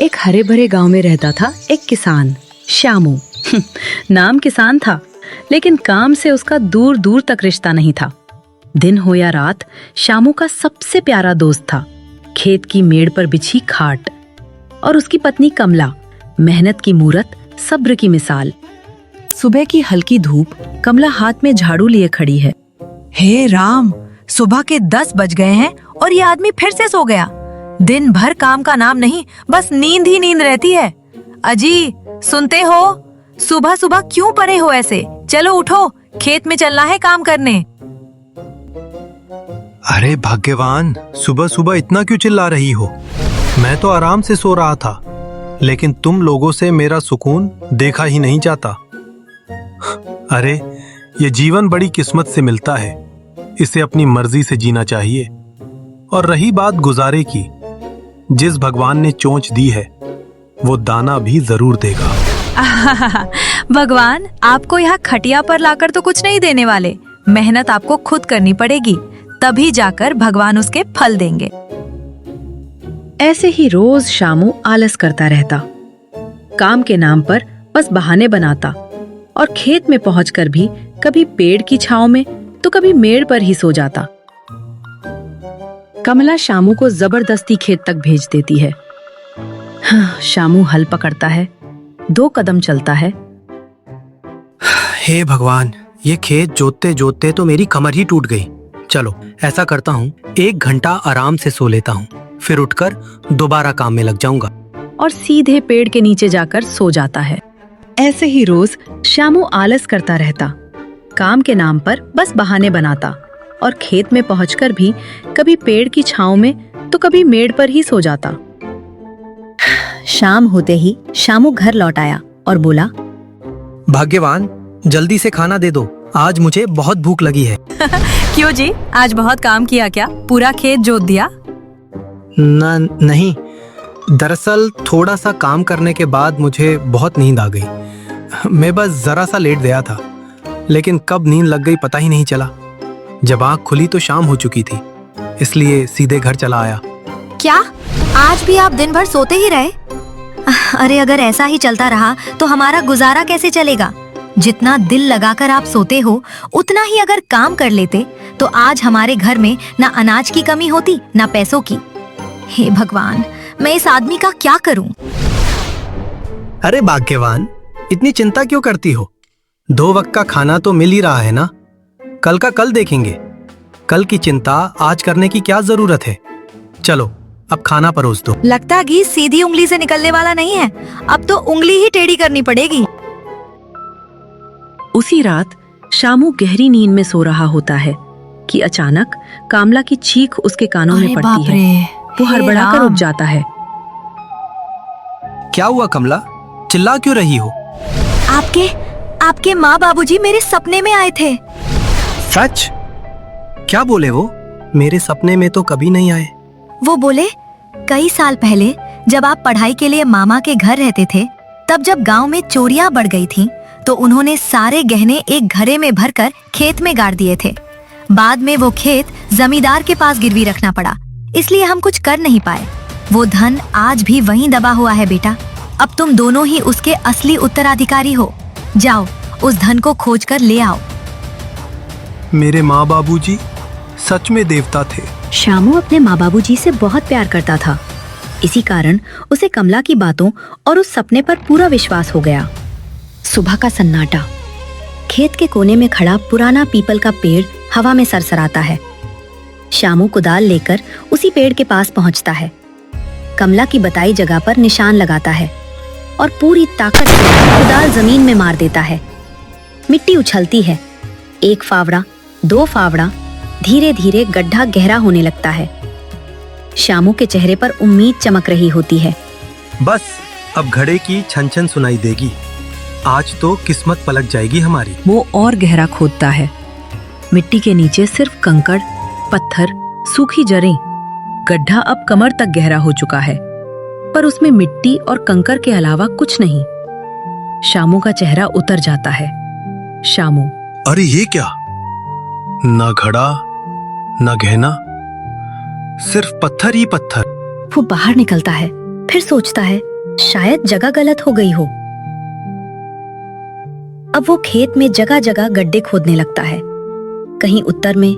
एक हरे भरे गांव में रहता था एक किसान, श्यामू। नाम किसान था, लेकिन काम से उसका दूर दूर तक रिश्ता नहीं था। दिन हो या रात, श्यामू का सबसे प्यारा दोस्त था खेत की मेड़ पर बिछी खाट, और उसकी पत्नी कमला, मेहनत की मूरत, सब्र की मिसाल। सुबह की हल्की धूप, कमला हाथ में झाड़ू लिए खड़ी है। हे राम, सुबह के 10 बज गए हैं और ये आदमी फिर से सो गया। दिन भर काम का नाम नहीं, बस नींद ही नींद रहती है। अजी, सुनते हो? सुबह सुबह क्यों पड़े हो ऐसे? चलो उठो, खेत में चलना है काम करने। अरे भाग्यवान, सुबह सुबह इतना क्यों चिल्ला रही हो? मैं तो आराम से सो रहा था, लेकिन तुम लोगों से मेरा सुकून देखा ही नहीं जाता। अरे, ये जीवन बड़ी किस्मत से मिलता है, इसे अपनी मर्जी से जीना चाहिए। और रही बात गुजारे की, जिस भगवान ने चोंच दी है वो दाना भी जरूर देगा। भगवान आपको यहाँ खटिया पर लाकर तो कुछ नहीं देने वाले। मेहनत आपको खुद करनी पड़ेगी, तभी जाकर भगवान उसके फल देंगे। ऐसे ही रोज श्यामू आलस करता रहता, काम के नाम पर बस बहाने बनाता, और खेत में पहुंचकर भी कभी पेड़ की छांव में तो कभी मेड़ पर ही सो जाता। कमला श्यामू को जबरदस्ती खेत तक भेज देती है। श्यामू हल पकड़ता है, 2 कदम चलता है। हे भगवान, ये खेत जोतते जोतते तो मेरी कमर ही टूट गई। चलो ऐसा करता हूँ, 1 घंटा आराम से सो लेता हूँ, फिर उठकर दोबारा काम में लग जाऊंगा। और सीधे पेड़ के नीचे जाकर सो जाता है। ऐसे ही रोज श्यामू आलस करता रहता, काम के नाम पर बस बहाने बनाता, और खेत में पहुंचकर भी कभी पेड़ की छांव में तो कभी मेड़ पर ही सो जाता। शाम होते ही श्यामू घर लौट आया और बोला, भाग्यवान, जल्दी से खाना दे दो, आज मुझे बहुत भूख लगी है। क्यों जी, आज बहुत काम किया क्या? पूरा खेत जोत दिया? नहीं, दरअसल थोड़ा सा काम करने के बाद मुझे बहुत नींद आ गई। मैं बस जरा सा लेट गया था, लेकिन कब नींद लग गई पता ही नहीं चला। जब आँख खुली तो शाम हो चुकी थी, इसलिए सीधे घर चला आया। क्या आज भी आप दिन भर सोते ही रहे? अरे अगर ऐसा ही चलता रहा तो हमारा गुजारा कैसे चलेगा? जितना दिल लगाकर आप सोते हो, उतना ही अगर काम कर लेते तो आज हमारे घर में ना अनाज की कमी होती, ना पैसों की। हे भगवान, मैं इस आदमी का क्या करूं? अरे भाग्यवान, इतनी चिंता क्यों करती हो? 2 वक्त का खाना तो मिल ही रहा है ना। कल का कल देखेंगे। कल की चिंता आज करने की क्या जरूरत है? चलो अब खाना परोस दो। लगता घी सीधी उंगली से निकलने वाला नहीं है, अब तो उंगली ही टेढ़ी करनी पड़ेगी। उसी रात श्यामू गहरी नींद में सो रहा होता है कि अचानक कमला की चीख उसके कानों में पड़ती है। वो हड़बड़ाकर उठ जाता है। क्या हुआ कमला, चिल्ला क्यों रही हो? आपके माँ बाबूजी मेरे सपने में आए थे। सच? क्या बोले वो? मेरे सपने में तो कभी नहीं आए। वो बोले, कई साल पहले जब आप पढ़ाई के लिए मामा के घर रहते थे, तब जब गांव में चोरियां बढ़ गई थीं, तो उन्होंने सारे गहने एक घड़े में भरकर खेत में गाड़ दिए थे। बाद में वो खेत जमींदार के पास गिरवी रखना पड़ा, इसलिए हम कुछ कर नहीं पाए। वो धन आज भी वहीं दबा हुआ है बेटा। अब तुम दोनों ही उसके असली उत्तराधिकारी हो। जाओ, उस धन को खोज कर ले आओ। मेरे माँ बाबूजी सच में देवता थे। श्यामू अपने माँ बाबूजी से बहुत प्यार करता था, इसी कारण उसे कमला की बातों और उस सपने पर पूरा विश्वास हो गया। सुबह का सन्नाटा, खेत के कोने में खड़ा पुराना पीपल का पेड़ हवा में सरसराता है। श्यामू कुदाल लेकर उसी पेड़ के पास पहुंचता है। कमला की बताई जगह पर निशान लगाता है और पूरी ताकत से कुदाल जमीन में मार देता है। मिट्टी उछलती है, 1 फावड़ा, 2 फावड़ा, धीरे धीरे गड्ढा गहरा होने लगता है। श्यामू के चेहरे पर उम्मीद चमक रही होती है। बस अब घड़े की छन छन सुनाई देगी। आज तो किस्मत पलट जाएगी हमारी। वो और गहरा खोदता है। मिट्टी के नीचे सिर्फ कंकड़, पत्थर, सूखी जड़ें। गड्ढा अब कमर तक गहरा हो चुका है, पर उसमें मिट्टी और कंकड़ के अलावा कुछ नहीं। श्यामू का चेहरा उतर जाता है। श्यामू, अरे ये क्या? ना घड़ा, ना गहना, सिर्फ पत्थर ही पत्थर। वो बाहर निकलता है, फिर सोचता है शायद जगह गलत हो गई हो। अब वो खेत में जगह जगह गड्ढे खोदने लगता है, कहीं उत्तर में,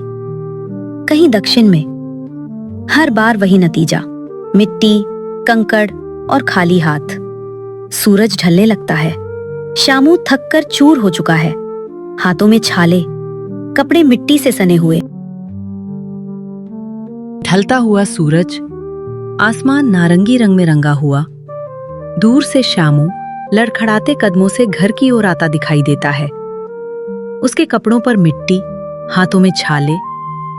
कहीं दक्षिण में। हर बार वही नतीजा, मिट्टी, कंकड़ और खाली हाथ। सूरज ढलने लगता है। शामू थक कर चूर हो चुका है, हाथों में छाले, कपड़े मिट्टी से सने हुए। ढलता हुआ सूरज, आसमान नारंगी रंग में रंगा हुआ। दूर से शामू लड़खड़ाते कदमों से घर की ओर आता दिखाई देता है। उसके कपड़ों पर मिट्टी, हाथों में छाले,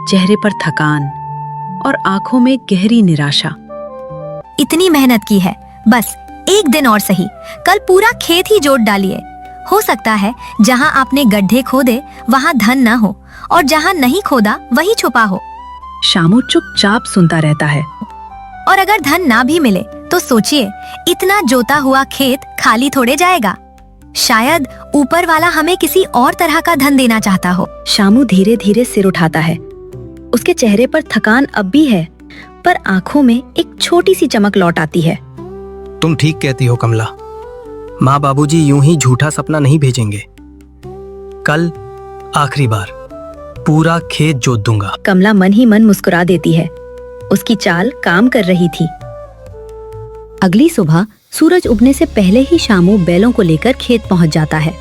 चेहरे पर थकान और आंखों में गहरी निराशा। इतनी मेहनत की है, बस एक दिन और सही, कल पूरा खेत ही जोत डालिए। हो सकता है जहाँ आपने गड्ढे खोदे वहाँ धन न हो, और जहाँ नहीं खोदा वही छुपा हो। शामू चुपचाप सुनता रहता है। और अगर धन ना भी मिले तो सोचिए, इतना जोता हुआ खेत खाली थोड़े जाएगा। शायद ऊपर वाला हमें किसी और तरह का धन देना चाहता हो। शामू धीरे धीरे सिर उठाता है। उसके चेहरे पर थकान अब भी है, पर आंखों में एक छोटी सी चमक लौट आती है। तुम ठीक कहती हो कमला। माँ बाबूजी यूं ही झूठा सपना नहीं भेजेंगे। कल आखिरी बार पूरा खेत जोत दूंगा। कमला मन ही मन मुस्कुरा देती है। उसकी चाल काम कर रही थी। अगली सुबह सूरज उगने से पहले ही शामू बैलों को लेकर खेत पहुंच जाता है।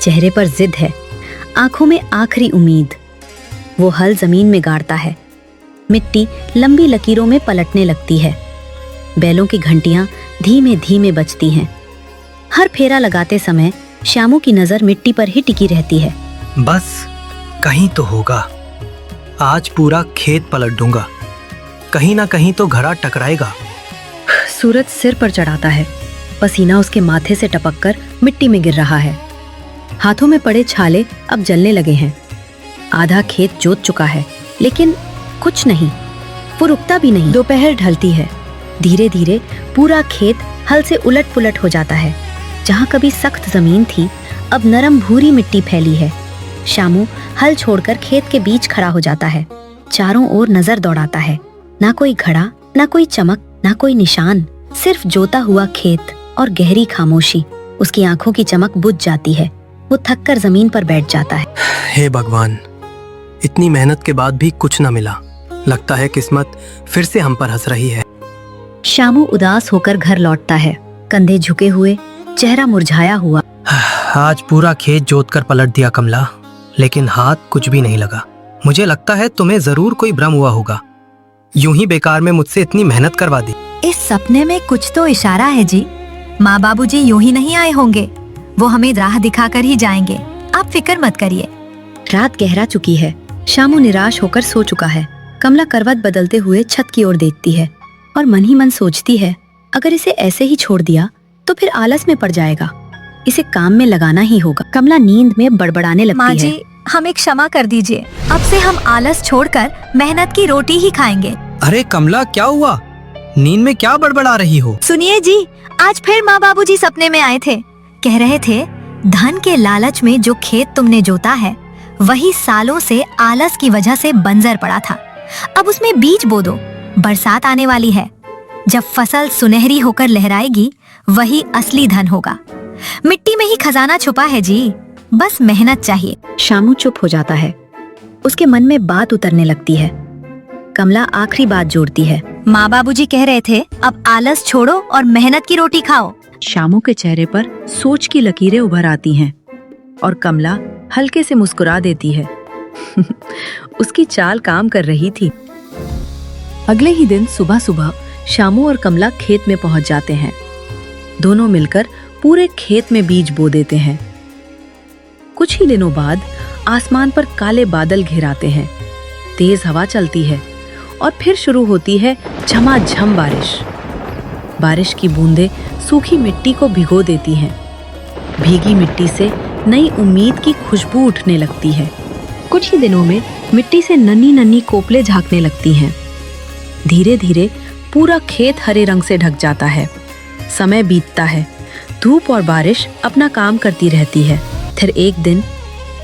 चेहरे पर जिद है, आंखों में आखिरी उम्मीद। वो हल जमीन में गाड़ता है। मिट्टी लंबी लकीरों में पलटने लगती है। बैलों की घंटियां धीमे धीमे बजती हैं। हर फेरा लगाते समय श्यामू की नजर मिट्टी पर ही टिकी रहती है। बस कहीं तो होगा। आज पूरा खेत पलट दूंगा। कहीं ना कहीं तो घड़ा टकराएगा। सूरज सिर पर चढ़ाता है। पसीना उसके माथे से टपककर मिट्टी में गिर रहा है। हाथों में पड़े छाले अब जलने लगे हैं। आधा खेत जोत चुका है, लेकिन कुछ नहीं, वो रुकता भी नहीं। दोपहर ढलती है। धीरे धीरे पूरा खेत हल से उलट पुलट हो जाता है। जहाँ कभी सख्त जमीन थी, अब नरम भूरी मिट्टी फैली है। शामू हल छोड़कर खेत के बीच खड़ा हो जाता है। चारों ओर नजर दौड़ाता है। ना कोई घड़ा, ना कोई चमक, ना कोई निशान, सिर्फ जोता हुआ खेत और गहरी खामोशी। उसकी आंखों की चमक बुझ जाती है। वो थक कर जमीन पर बैठ जाता है। हे भगवान, इतनी मेहनत के बाद भी कुछ न मिला। लगता है किस्मत फिर से हम पर हंस रही है। शामू उदास होकर घर लौटता है, कंधे झुके हुए, चेहरा मुरझाया हुआ। आज पूरा खेत जोत कर पलट दिया कमला, लेकिन हाथ कुछ भी नहीं लगा। मुझे लगता है तुम्हें जरूर कोई भ्रम हुआ होगा। यूं ही बेकार में मुझसे इतनी मेहनत करवा दी। इस सपने में कुछ तो इशारा है जी। माँ बाबूजी यूं ही नहीं आए होंगे, वो हमें राह दिखाकर ही जाएंगे। आप फिक्र मत करिए। रात गहरा चुकी है। शामू निराश होकर सो चुका है। कमला करवट बदलते हुए छत की ओर देखती है और मन ही मन सोचती है, अगर इसे ऐसे ही छोड़ दिया तो फिर आलस में पड़ जाएगा। इसे काम में लगाना ही होगा। कमला नींद में बड़बड़ाने लगती माँ है। जी, हमें क्षमा कर दीजिए। अब से हम आलस छोड़कर मेहनत की रोटी ही खाएंगे। अरे कमला, क्या हुआ? नींद में क्या बड़बड़ा रही हो? सुनिए जी, आज फिर माँ बाबूजी सपने में आए थे। कह रहे थे, धन के लालच में जो खेत तुमने जोता है, वही सालों से आलस की वजह से बंजर पड़ा था। अब उसमें बीज बो दो, बरसात आने वाली है। जब फसल सुनहरी होकर लहराएगी, वही असली धन होगा। मिट्टी में ही खजाना छुपा है जी, बस मेहनत चाहिए। शामू चुप हो जाता है। उसके मन में बात उतरने लगती है। कमला आखिरी बात जोड़ती है, माँ बाबूजी कह रहे थे, अब आलस छोड़ो और मेहनत की रोटी खाओ। शामू के चेहरे पर सोच की लकीरें उभर आती हैं और कमला हल्के से मुस्कुरा देती है। उसकी चाल काम कर रही थी। अगले ही दिन सुबह सुबह शामू और कमला खेत में पहुंच जाते हैं। दोनों मिलकर पूरे खेत में बीज बो देते हैं। कुछ ही दिनों बाद आसमान पर काले बादल घिर आते हैं। तेज हवा चलती है और फिर शुरू होती है झमाझम बारिश। बारिश की बूंदें सूखी मिट्टी को भिगो देती हैं। भीगी मिट्टी से नई उम्मीद की खुशबू उठने लगती है। कुछ ही दिनों में मिट्टी से नन्ही नन्ही कोपले झांकने लगती हैं। धीरे धीरे पूरा खेत हरे रंग से ढक जाता है। समय बीतता है। धूप और बारिश अपना काम करती रहती है। फिर एक दिन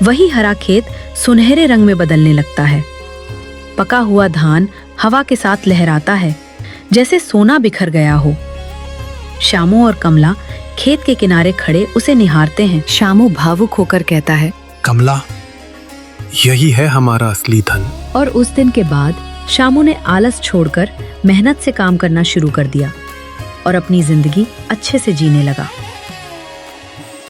वही हरा खेत सुनहरे रंग में बदलने लगता है। पका हुआ धान हवा के साथ लहराता है, जैसे सोना बिखर गया हो। शामू और कमला खेत के किनारे खड़े उसे निहारते हैं। शामू भावुक होकर कहता है, कमला, यही है हमारा असली धन। और उस दिन के बाद शामू ने आलस छोड़कर मेहनत से काम करना शुरू कर दिया और अपनी जिंदगी अच्छे से जीने लगा।